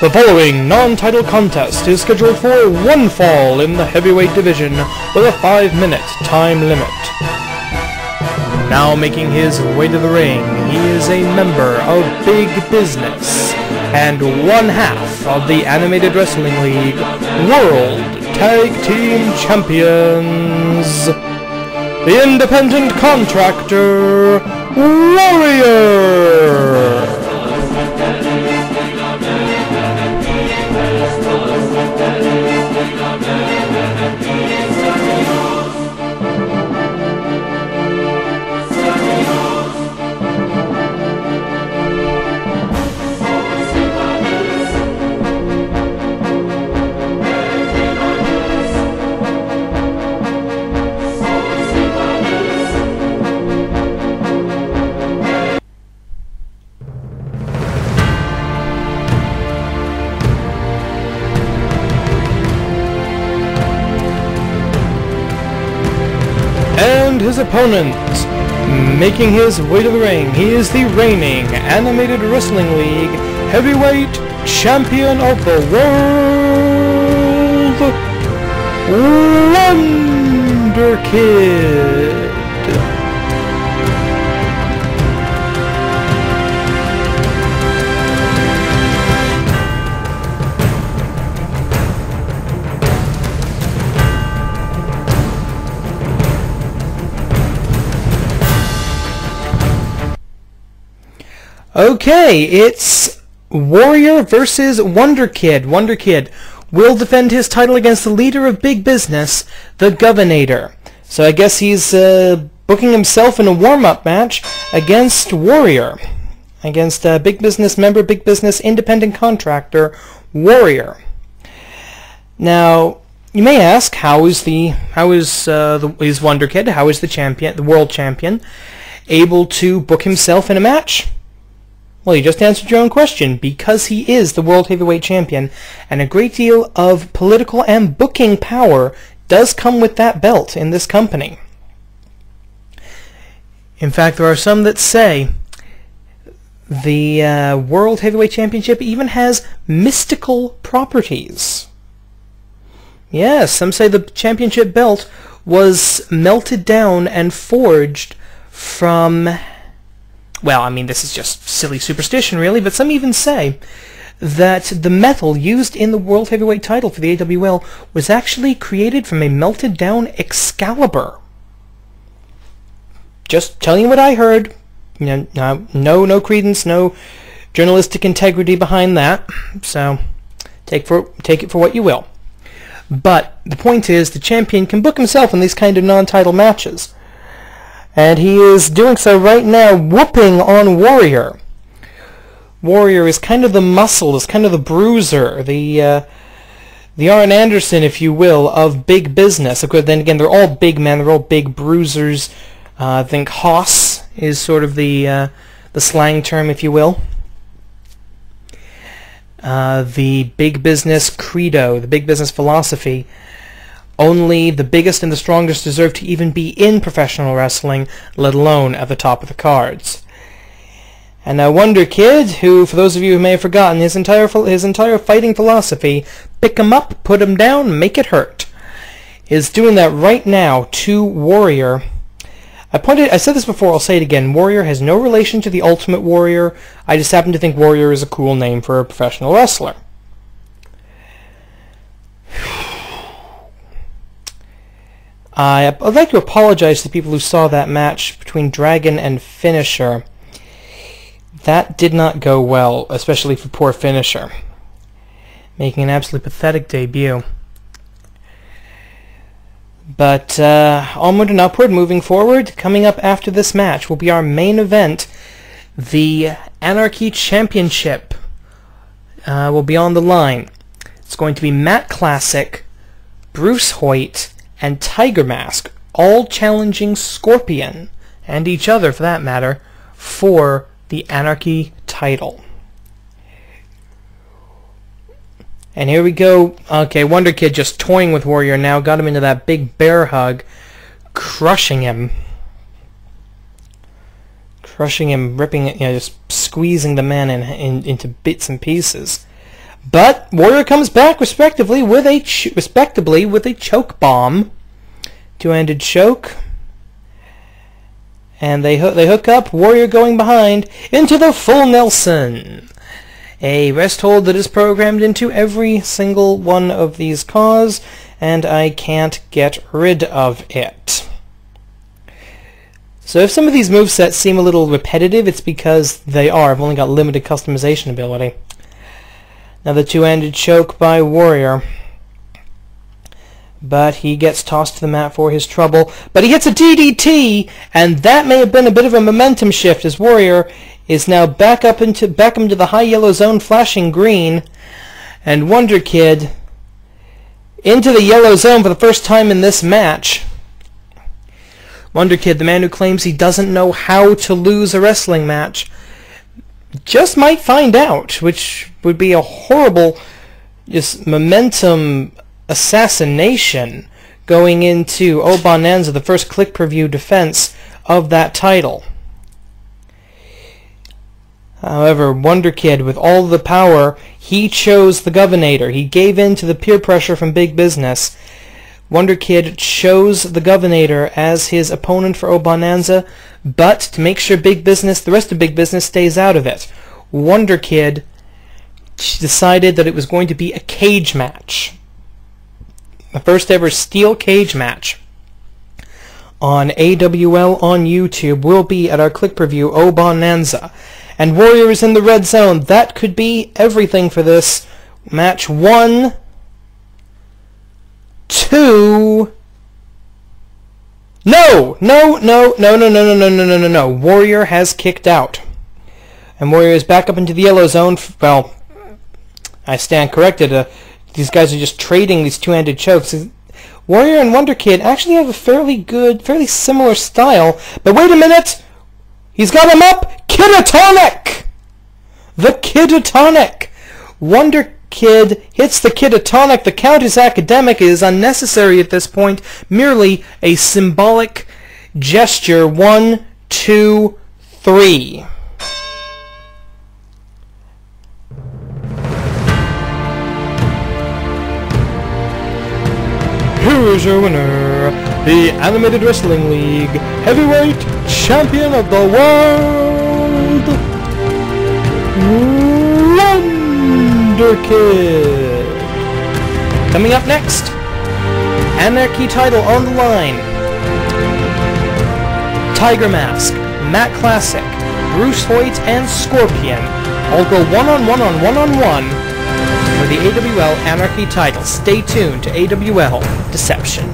The following non-title contest is scheduled for one fall in the heavyweight division with a 5-minute time limit. Now making his way to the ring, he is a member of Big Business and one half of the Animated Wrestling League World Tag Team Champions, the independent contractor, Warrior! And his opponent, making his way to the ring, he is the reigning Animated Wrestling League Heavyweight Champion of the World, Wonder Kid. Okay, it's Warrior versus Wonder Kid. Wonder Kid will defend his title against the leader of Big Business, the Governator. So I guess he's booking himself in a warm-up match against Warrior, against Big Business member, Big Business independent contractor, Warrior. Now, you may ask, how is Wonder Kid, how is the champion, the world champion, able to book himself in a match? Well, you just answered your own question, because he is the World Heavyweight Champion, and a great deal of political and booking power does come with that belt in this company. In fact, there are some that say the World Heavyweight Championship even has mystical properties. Yes, some say the championship belt was melted down and forged from... Well, I mean, this is just silly superstition, really, but some even say that the metal used in the World Heavyweight title for the AWL was actually created from a melted-down Excalibur. Just telling you what I heard. You know, no credence, no journalistic integrity behind that, so take it for what you will. But the point is, the champion can book himself in these kind of non-title matches. And he is doing so right now, whooping on Warrior. Warrior is kind of the muscle, is kind of the bruiser, the Arn Anderson, if you will, of Big Business. Of course, then again, they're all big men, they're all big bruisers. I think Hoss is sort of the slang term, if you will. The Big Business credo, the Big Business philosophy. Only the biggest and the strongest deserve to even be in professional wrestling, let alone at the top of the cards. And now Wonder Kid, who, for those of you who may have forgotten, his entire fighting philosophy, pick 'em up, put 'em down, make it hurt, is doing that right now to Warrior. I said this before, I'll say it again, Warrior has no relation to the Ultimate Warrior. I just happen to think Warrior is a cool name for a professional wrestler. I'd like to apologize to the people who saw that match between Dragon and Finisher. That did not go well, especially for poor Finisher, making an absolutely pathetic debut. But onward and upward, moving forward, coming up after this match will be our main event. The Anarchy Championship will be on the line. It's going to be Matt Classic, Bruce Hoyt, and Tiger Mask, all challenging Scorpion, and each other for that matter, for the Anarchy title. And here we go. Okay, Wonder Kid just toying with Warrior now, got him into that big bear hug, crushing him, ripping it, just squeezing the man into bits and pieces. But Warrior comes back respectively with a choke bomb. Two-handed choke. And they hook up. Warrior going behind into the full Nelson. A rest hold that is programmed into every single one of these claws, and I can't get rid of it. So if some of these movesets seem a little repetitive, it's because they are. I've only got limited customization ability. Now the two-handed choke by Warrior. But he gets tossed to the mat for his trouble. But he hits a DDT, and that may have been a bit of a momentum shift as Warrior is now back into the high yellow zone, flashing green, and Wonder Kid into the yellow zone for the first time in this match. Wonder Kid, the man who claims he doesn't know how to lose a wrestling match, just might find out, which would be a horrible just momentum assassination going into Oh Bonanza, the first click per-view defense of that title. However, Wonder Kid, with all the power, he chose the Governator. He gave in to the peer pressure from Big Business. Wonder Kid chose the Governator as his opponent for Oh Bonanza, but to make sure the rest of Big Business stays out of it, Wonder Kid decided that it was going to be a cage match. The first ever steel cage match on AWL on YouTube will be at our click per-view Oh Bonanza. And Warrior is in the red zone. That could be everything for this match. 1, 2... No! Warrior has kicked out. And Warrior is back up into the yellow zone. Well, I stand corrected. These guys are just trading these two-handed chokes. Warrior and Wonder Kid actually have a fairly similar style. But wait a minute! He's got him up! Kidatonic! The Kidatonic! Wonder Kid hits the Kidatonic. The count is academic. It is unnecessary at this point. Merely a symbolic gesture. 1, 2, 3. Here is your winner, the Animated Wrestling League Heavyweight Champion of the World, Wonder Kid. Coming up next, Anarchy title on the line. Tiger Mask, Matt Classic, Bruce Hoyt, and Scorpion all go one-on-one for the AWL Anarchy title. Stay tuned to AWL Deception.